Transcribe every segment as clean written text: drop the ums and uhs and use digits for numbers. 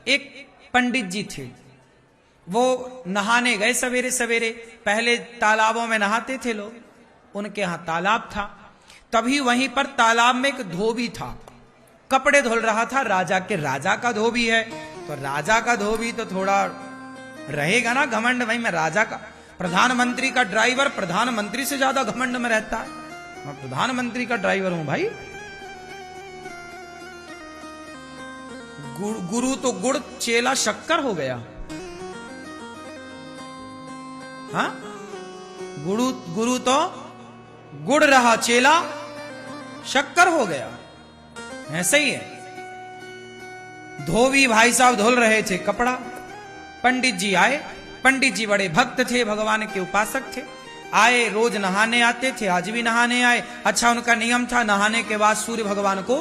एक पंडित जी थे, वो नहाने गए सवेरे सवेरे। पहले तालाबों में नहाते थे लोग, उनके यहां तालाब था। तभी वहीं पर तालाब में एक धोबी था, कपड़े धुल रहा था। राजा का धोबी है, तो राजा का धोबी तो थोड़ा रहेगा ना घमंड, भाई मैं राजा का, प्रधानमंत्री का ड्राइवर प्रधानमंत्री से ज्यादा घमंड में रहता है, मैं प्रधानमंत्री का ड्राइवर हूं भाई। गुरु तो गुड़ चेला शक्कर हो गया। हाँ, गुरु तो गुड़ रहा, चेला शक्कर हो गया। ऐसे ही है। धोबी भाई साहब धुल रहे थे कपड़ा, पंडित जी आए। पंडित जी बड़े भक्त थे, भगवान के उपासक थे। आए, रोज नहाने आते थे, आज भी नहाने आए। अच्छा, उनका नियम था नहाने के बाद सूर्य भगवान को,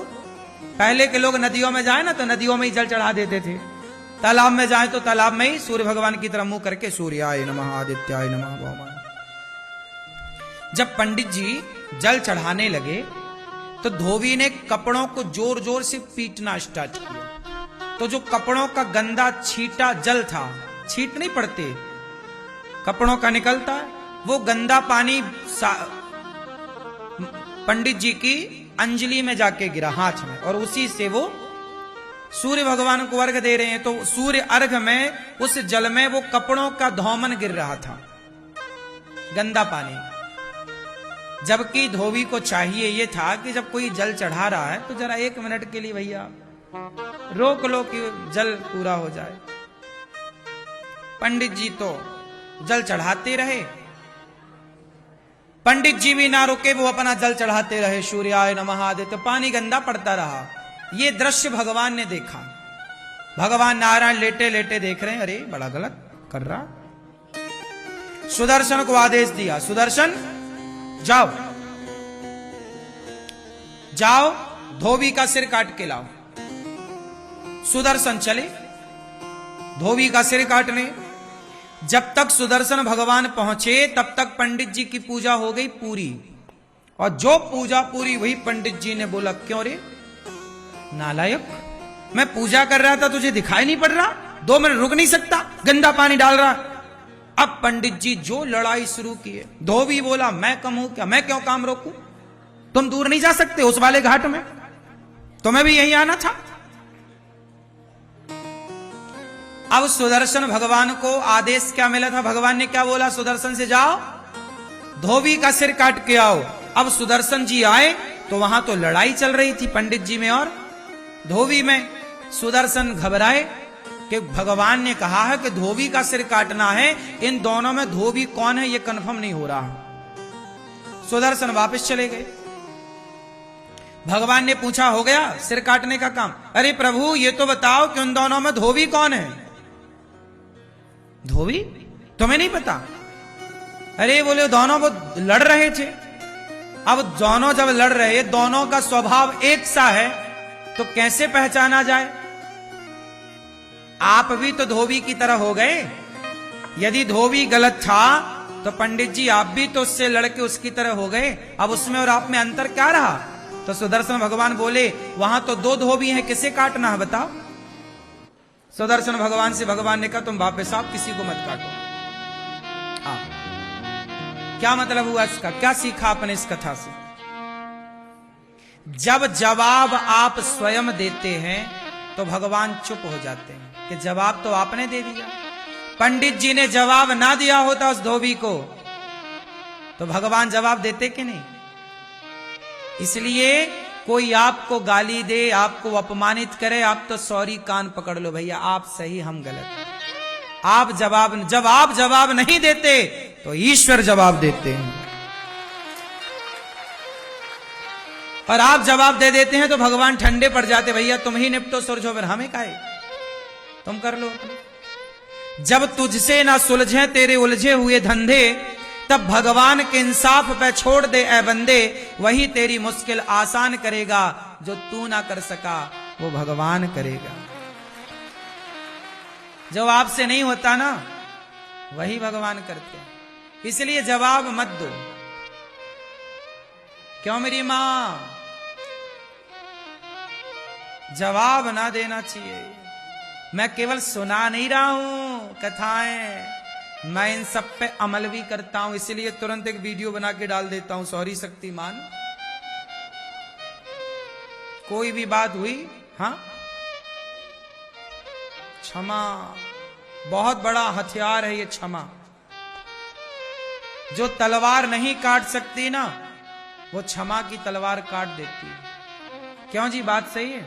पहले के लोग नदियों में जाए ना तो नदियों में ही जल चढ़ा देते थे, तालाब में जाए तो तालाब में ही सूर्य भगवान की तरफ मुंह करके सूर्याय नमः आदित्याय नमः भौमाय। जब पंडित जी जल चढ़ाने लगे तो धोबी ने कपड़ों को जोर जोर से पीटना स्टार्ट किया। तो जो कपड़ों का गंदा छीटा जल था, छीट नहीं पड़ते, कपड़ों का निकलता है, वो गंदा पानी पंडित जी की अंजलि में जाके गिरा, हाथ में, और उसी से वो सूर्य भगवान को अर्घ दे रहे हैं। तो सूर्य अर्घ में उस जल में वो कपड़ों का धौमन गिर रहा था, गंदा पानी। जबकि धोबी को चाहिए ये था कि जब कोई जल चढ़ा रहा है तो जरा 1 मिनट के लिए भैया रोक लो कि जल पूरा हो जाए। पंडित जी तो जल चढ़ाते रहे, पंडित जी भी ना रुके, वो अपना जल चढ़ाते रहे, सूर्याय नमः आदित्य, पानी गंदा पड़ता रहा। ये दृश्य भगवान ने देखा। भगवान नारायण लेटे लेटे देख रहे हैं, अरे बड़ा गलत कर रहा। सुदर्शन को आदेश दिया, सुदर्शन जाओ जाओ धोबी का सिर काट के लाओ। सुदर्शन चले धोबी का सिर काटने। जब तक सुदर्शन भगवान पहुंचे तब तक पंडित जी की पूजा हो गई पूरी, और जो पूजा पूरी हुई पंडित जी ने बोला, क्यों रे नालायक, मैं पूजा कर रहा था, तुझे दिखाई नहीं पड़ रहा? 2 मिनट रुक नहीं सकता? गंदा पानी डाल रहा। अब पंडित जी जो लड़ाई शुरू की है। धोबी बोला, मैं कम हूं क्या, मैं क्यों काम रोकूं? तुम दूर नहीं जा सकते उस वाले घाट में, तुम्हें भी यहीं आना था। अब सुदर्शन भगवान को आदेश क्या मिला था? भगवान ने क्या बोला? सुदर्शन से जाओ धोबी का सिर काट के आओ। अब सुदर्शन जी आए तो वहां तो लड़ाई चल रही थी पंडित जी में और धोबी में। सुदर्शन घबराए कि भगवान ने कहा है कि धोबी का सिर काटना है, इन दोनों में धोबी कौन है ये कंफर्म नहीं हो रहा। सुदर्शन वापस चले गए। भगवान ने पूछा, हो गया सिर काटने का काम? अरे प्रभु ये तो बताओ कि उन दोनों में धोबी कौन है? धोबी तुम्हें नहीं पता? अरे बोले दोनों वो लड़ रहे थे। अब दोनों जब लड़ रहे, दोनों का स्वभाव एक सा है तो कैसे पहचाना जाए? आप भी तो धोबी की तरह हो गए। यदि धोबी गलत था तो पंडित जी आप भी तो उससे लड़के उसकी तरह हो गए। अब उसमें और आप में अंतर क्या रहा? तो सुदर्शन भगवान बोले, वहां तो 2 धोबी हैं, किसे काटना है बताओ? सुदर्शन भगवान से भगवान ने कहा, तुम वापस आप किसी को मत काटो। क्या मतलब हुआ इसका? क्या सीखा आपने इस कथा से? जब जवाब आप स्वयं देते हैं तो भगवान चुप हो जाते हैं कि जवाब तो आपने दे दिया। पंडित जी ने जवाब ना दिया होता उस धोबी को तो भगवान जवाब देते कि नहीं? इसलिए कोई आपको गाली दे, आपको अपमानित करे, आप तो सॉरी कान पकड़ लो भैया, आप सही हम गलत। आप जब आप जवाब नहीं देते तो ईश्वर जवाब देते हैं, और आप जवाब दे देते हैं तो भगवान ठंडे पड़ जाते, भैया तुम ही निपटो सुलझो, फिर हमें काहे, तुम कर लो। जब तुझसे ना सुलझे तेरे उलझे हुए धंधे, तब भगवान के इंसाफ पे छोड़ दे ए बंदे, वही तेरी मुश्किल आसान करेगा, जो तू ना कर सका वो भगवान करेगा। जो आपसे नहीं होता ना वही भगवान करते हैं। इसलिए जवाब मत दो। क्यों मेरी मां? जवाब ना देना चाहिए। मैं केवल सुना नहीं रहा हूं कथाएं, मैं इन सब पे अमल भी करता हूं, इसलिए तुरंत एक वीडियो बना के डाल देता हूं। सॉरी शक्तिमान, कोई भी बात हुई, हाँ, क्षमा बहुत बड़ा हथियार है ये क्षमा। जो तलवार नहीं काट सकती ना, वो क्षमा की तलवार काट देती है। क्यों जी, बात सही है।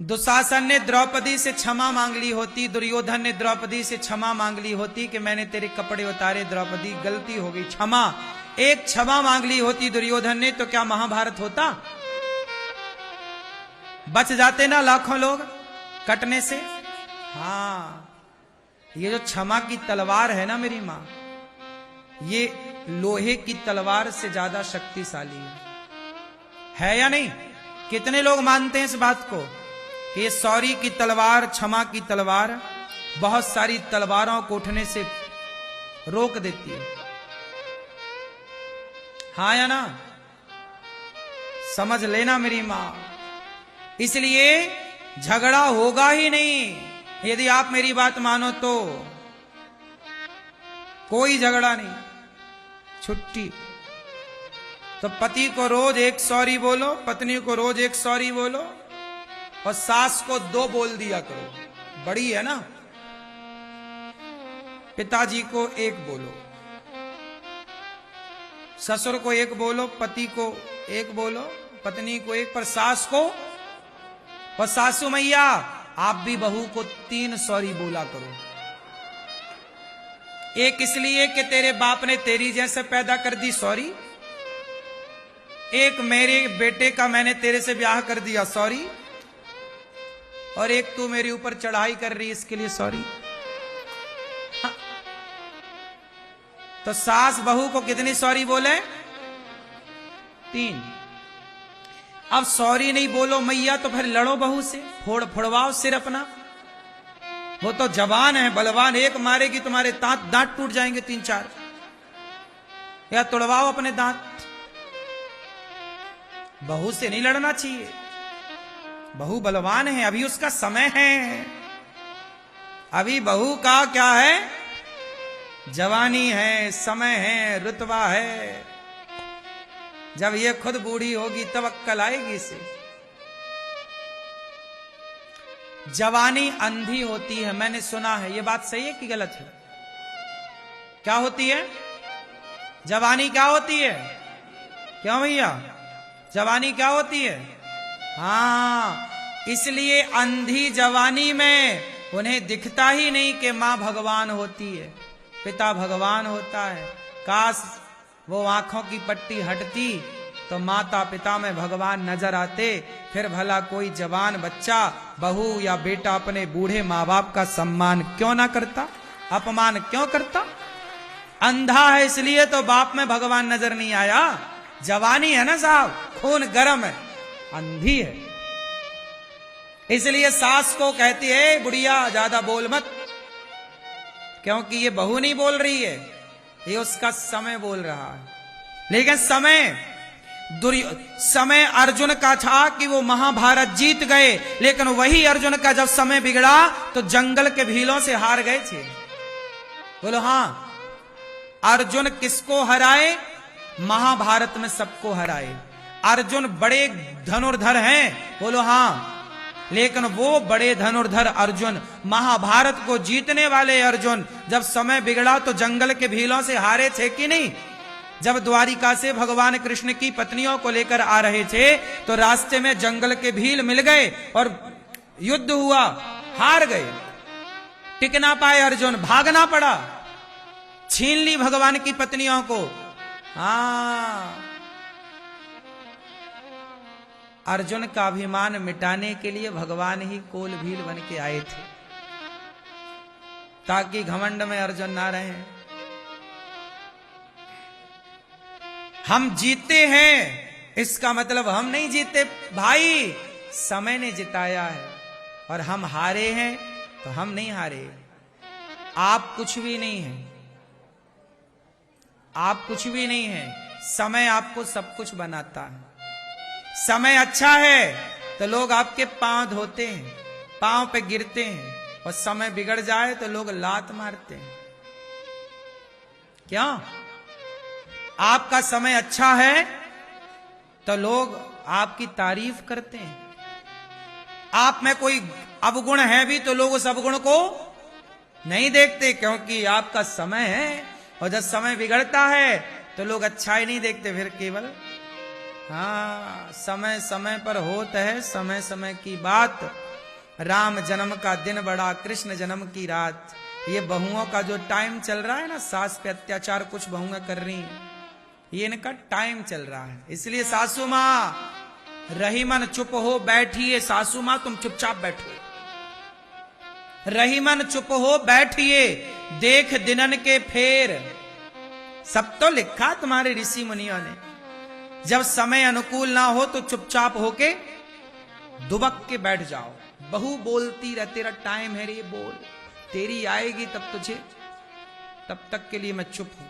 दुशासन ने द्रौपदी से क्षमा मांग ली होती, दुर्योधन ने द्रौपदी से क्षमा मांग ली होती कि मैंने तेरे कपड़े उतारे द्रौपदी, गलती हो गई, क्षमा। एक क्षमा मांग ली होती दुर्योधन ने, तो क्या महाभारत होता? बच जाते ना लाखों लोग कटने से। हाँ, ये जो क्षमा की तलवार है ना मेरी मां, ये लोहे की तलवार से ज्यादा शक्तिशाली है या नहीं? कितने लोग मानते हैं इस बात को कि ये सॉरी की तलवार, क्षमा की तलवार बहुत सारी तलवारों को उठने से रोक देती है? हाँ या ना? समझ लेना मेरी मां। इसलिए झगड़ा होगा ही नहीं यदि आप मेरी बात मानो तो। कोई झगड़ा नहीं, छुट्टी। तो पति को रोज एक सॉरी बोलो, पत्नी को रोज एक सॉरी बोलो, और सास को 2 बोल दिया करो, बड़ी है ना। पिताजी को 1 बोलो, ससुर को 1 बोलो, पति को 1 बोलो, पत्नी को 1, पर सास को, और सासू मैया आप भी बहू को 3 सॉरी बोला करो। एक इसलिए कि तेरे बाप ने तेरी जैसे पैदा कर दी, सॉरी। एक मेरे बेटे का मैंने तेरे से ब्याह कर दिया, सॉरी। और एक तू मेरे ऊपर चढ़ाई कर रही, इसके लिए सॉरी। हाँ। तो सास बहू को कितनी सॉरी बोले? 3। अब सॉरी नहीं बोलो मैया तो फिर लड़ो बहू से, फोड़वाओ सिर अपना। वो तो जवान है, बलवान, एक मारेगी तुम्हारे दांत टूट जाएंगे 3-4। या तोड़वाओ अपने दांत। बहू से नहीं लड़ना चाहिए, बहू बलवान है, अभी उसका समय है। अभी बहू का क्या है? जवानी है, समय है, रुतबा है। जब ये खुद बूढ़ी होगी तब अक्कल आएगी इसे। जवानी अंधी होती है, मैंने सुना है। ये बात सही है कि गलत है? क्या होती है जवानी? क्या होती है? क्यों भैया, जवानी क्या होती है? हाँ, इसलिए अंधी जवानी में उन्हें दिखता ही नहीं कि मां भगवान होती है, पिता भगवान होता है। काश वो आंखों की पट्टी हटती तो माता पिता में भगवान नजर आते, फिर भला कोई जवान बच्चा, बहू या बेटा अपने बूढ़े माँ बाप का सम्मान क्यों ना करता, अपमान क्यों करता? अंधा है इसलिए तो बाप में भगवान नजर नहीं आया। जवानी है ना साहब, खून गर्म है, अंधी है। इसलिए सास को कहती है बुढ़िया ज्यादा बोल मत, क्योंकि ये बहू नहीं बोल रही है, ये उसका समय बोल रहा है। लेकिन समय अर्जुन का था कि वो महाभारत जीत गए, लेकिन वही अर्जुन का जब समय बिगड़ा तो जंगल के भीलों से हार गए थे। बोलो हाँ, अर्जुन किसको हराए? महाभारत में सबको हराए। अर्जुन बड़े धनुर्धर हैं, बोलो हाँ, लेकिन वो बड़े धनुर्धर अर्जुन, महाभारत को जीतने वाले अर्जुन, जब समय बिगड़ा तो जंगल के भीलों से हारे थे कि नहीं? जब द्वारिका से भगवान कृष्ण की पत्नियों को लेकर आ रहे थे तो रास्ते में जंगल के भील मिल गए और युद्ध हुआ, हार गए, टिक ना पाए अर्जुन, भागना पड़ा, छीन ली भगवान की पत्नियों को। हाँ, अर्जुन का अभिमान मिटाने के लिए भगवान ही कोल भील बन के आए थे, ताकि घमंड में अर्जुन ना रहे। हम जीते हैं इसका मतलब हम नहीं जीते भाई, समय ने जिताया है। और हम हारे हैं तो हम नहीं हारे। आप कुछ भी नहीं हैं, आप कुछ भी नहीं हैं, समय आपको सब कुछ बनाता है। समय अच्छा है तो लोग आपके पांव धोते हैं, पांव पे गिरते हैं, और समय बिगड़ जाए तो लोग लात मारते हैं। क्यों? आपका समय अच्छा है तो लोग आपकी तारीफ करते हैं। आप में कोई अवगुण है भी तो लोग उस अवगुण को नहीं देखते, क्योंकि आपका समय है। और जब समय बिगड़ता है तो लोग अच्छाई नहीं देखते, फिर केवल हाँ समय समय पर होता है, समय समय की बात। राम जन्म का दिन बड़ा, कृष्ण जन्म की रात। ये बहुओं का जो टाइम चल रहा है ना, सास पे अत्याचार कुछ बहुएं कर रही हैं, ये इनका टाइम चल रहा है। इसलिए सासू माँ रही मन चुप हो बैठिए, सासू माँ तुम चुपचाप बैठो, रही मन चुप हो बैठिए, देख दिनन के फेर। सब तो लिखा तुम्हारे ऋषि मुनियों ने। जब समय अनुकूल ना हो तो चुपचाप होके दुबक के बैठ जाओ। बहू बोलती रह, तेरा टाइम है रे बोल, तेरी आएगी तब तुझे, तब तक के लिए मैं चुप हूं।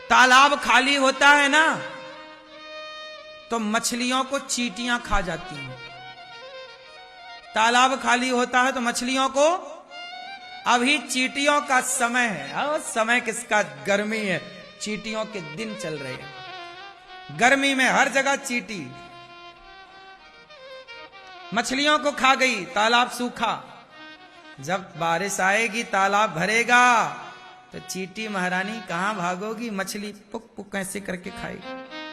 तालाब खाली होता है ना तो मछलियों को चींटियां खा जाती हैं। तालाब खाली होता है तो मछलियों को, अभी चींटियों का समय है। और समय किसका? गर्मी है, चींटियों के दिन चल रहे हैं। गर्मी में हर जगह चींटी मछलियों को खा गई, तालाब सूखा। जब बारिश आएगी, तालाब भरेगा, तो चींटी महारानी कहां भागोगी? मछली पुक पुक कैसे करके खाएगी।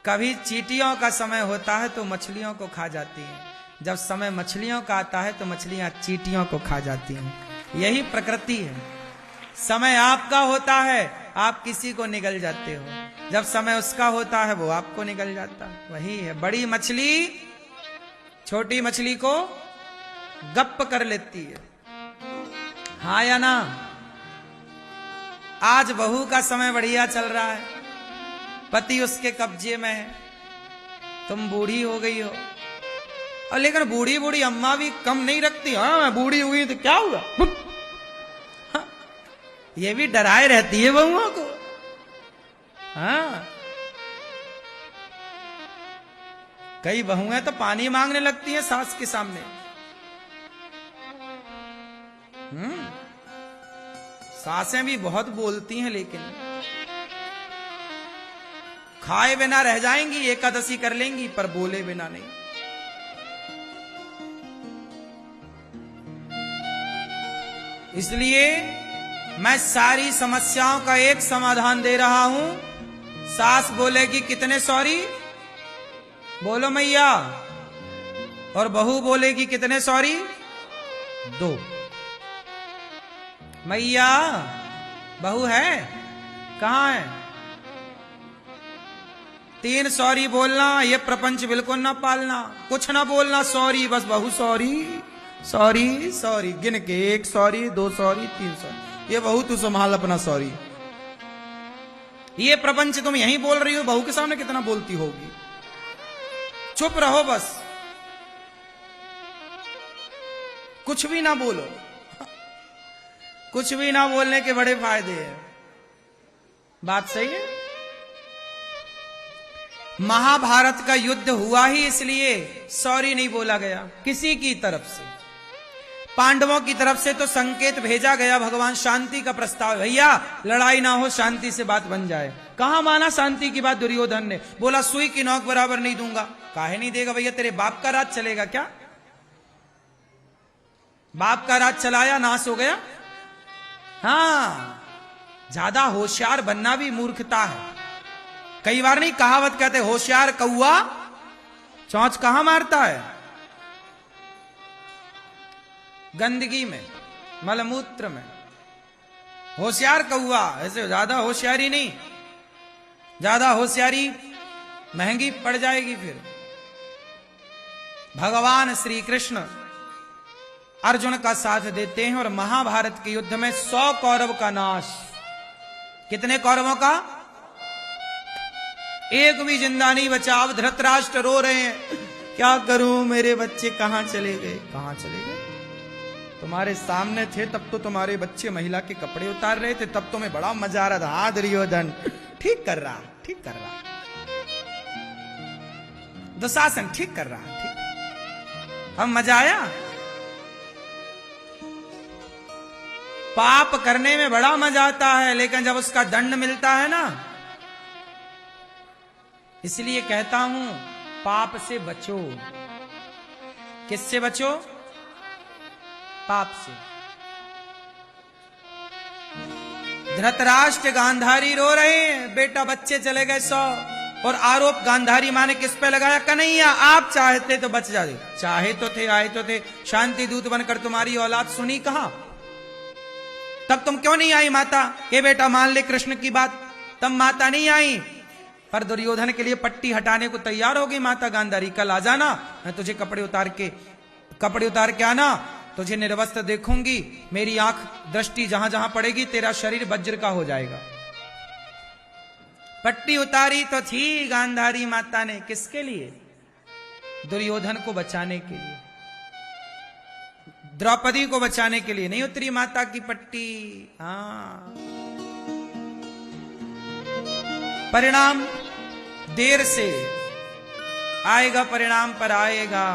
कभी चींटियों का समय होता है तो मछलियों को खा जाती हैं, जब समय मछलियों का आता है तो मछलियां चींटियों को खा जाती हैं। यही प्रकृति है। समय आपका होता है, आप किसी को निगल जाते हो, जब समय उसका होता है वो आपको निगल जाता है। वही है, बड़ी मछली छोटी मछली को गप्प कर लेती है, हाँ या ना? आज बहू का समय बढ़िया चल रहा है, पति उसके कब्जे में है, तुम बूढ़ी हो गई हो। और लेकिन बूढ़ी बूढ़ी अम्मा भी कम नहीं रखती। हाँ मैं बूढ़ी हुई तो क्या हुआ, हाँ, ये भी डराए रहती है बहुओं को। हाँ कई बहुएं तो पानी मांगने लगती हैं सास के सामने। सासें भी बहुत बोलती हैं, लेकिन खाए बिना रह जाएंगी, एकादशी कर लेंगी, पर बोले बिना नहीं। इसलिए मैं सारी समस्याओं का एक समाधान दे रहा हूं। सास बोलेगी कितने सॉरी, बोलो मैया, और बहू बोलेगी कितने सॉरी, 2। मैया बहू है कहां है? 3 सॉरी बोलना, ये प्रपंच बिल्कुल ना पालना, कुछ ना बोलना, सॉरी बस, बहू सॉरी सॉरी सॉरी, गिन के 1 सॉरी 2 सॉरी 3 सॉरी। ये बहू तू संभाल अपना सॉरी। ये प्रपंच तुम यहीं बोल रही हो, बहू के सामने कितना बोलती होगी। चुप रहो बस, कुछ भी ना बोलो। कुछ भी ना बोलने के बड़े फायदे हैं। बात सही है। महाभारत का युद्ध हुआ ही इसलिए सॉरी नहीं बोला गया किसी की तरफ से। पांडवों की तरफ से तो संकेत भेजा गया, भगवान शांति का प्रस्ताव, भैया लड़ाई ना हो, शांति से बात बन जाए। कहां माना शांति की बात? दुर्योधन ने बोला सुई की नोक बराबर नहीं दूंगा। काहे नहीं देगा भैया, तेरे बाप का राज चलेगा क्या? बाप का राज चलाया, नाश हो गया। हाँ, ज्यादा होशियार बनना भी मूर्खता है। कई बार नहीं कहावत कहते, होशियार कौआ चौंच कहां मारता है? गंदगी में, मलमूत्र में। होशियार कौआ, ऐसे ज्यादा होशियारी नहीं, ज्यादा होशियारी महंगी पड़ जाएगी। फिर भगवान श्री कृष्ण अर्जुन का साथ देते हैं और महाभारत के युद्ध में 100 कौरव का नाश। कितने कौरवों का? एक भी जिंदा नहीं बचा। अब धृतराष्ट्र रो रहे हैं, क्या करूं, मेरे बच्चे कहां चले गए? कहां चले गए? तुम्हारे सामने थे तब तो तुम्हारे बच्चे महिला के कपड़े उतार रहे थे, तब तुम्हें बड़ा मजा आ रहा था। हाँ दुर्योधन ठीक कर रहा, ठीक कर रहा। दुशासन ठीक कर रहा है, ठीक। अब मजा आया। पाप करने में बड़ा मजा आता है, लेकिन जब उसका दंड मिलता है ना, इसलिए कहता हूं पाप से बचो। किससे बचो? पाप से। धृतराष्ट्र गांधारी रो रहे हैं, बेटा बच्चे चले गए 100, और आरोप गांधारी माँ ने किस पे लगाया? कन्हैया आप चाहते तो बच जाते, चाहे तो थे, आए तो थे, शांति दूत बनकर तुम्हारी औलाद सुनी कहां? तब तुम क्यों नहीं आई माता के बेटा मान ले कृष्ण की बात? तब माता नहीं आई, पर दुर्योधन के लिए पट्टी हटाने को तैयार हो गई माता गांधारी। कल आ जाना, मैं तुझे कपड़े उतार के आना, तुझे निर्वस्त्र देखूंगी, मेरी आंख दृष्टि जहां जहां पड़ेगी तेरा शरीर वज्र का हो जाएगा। पट्टी उतारी तो थी गांधारी माता ने, किसके लिए? दुर्योधन को बचाने के लिए, द्रौपदी को बचाने के लिए नहीं उतरी माता की पट्टी। हाँ, परिणाम देर से आएगा, परिणाम पर आएगा।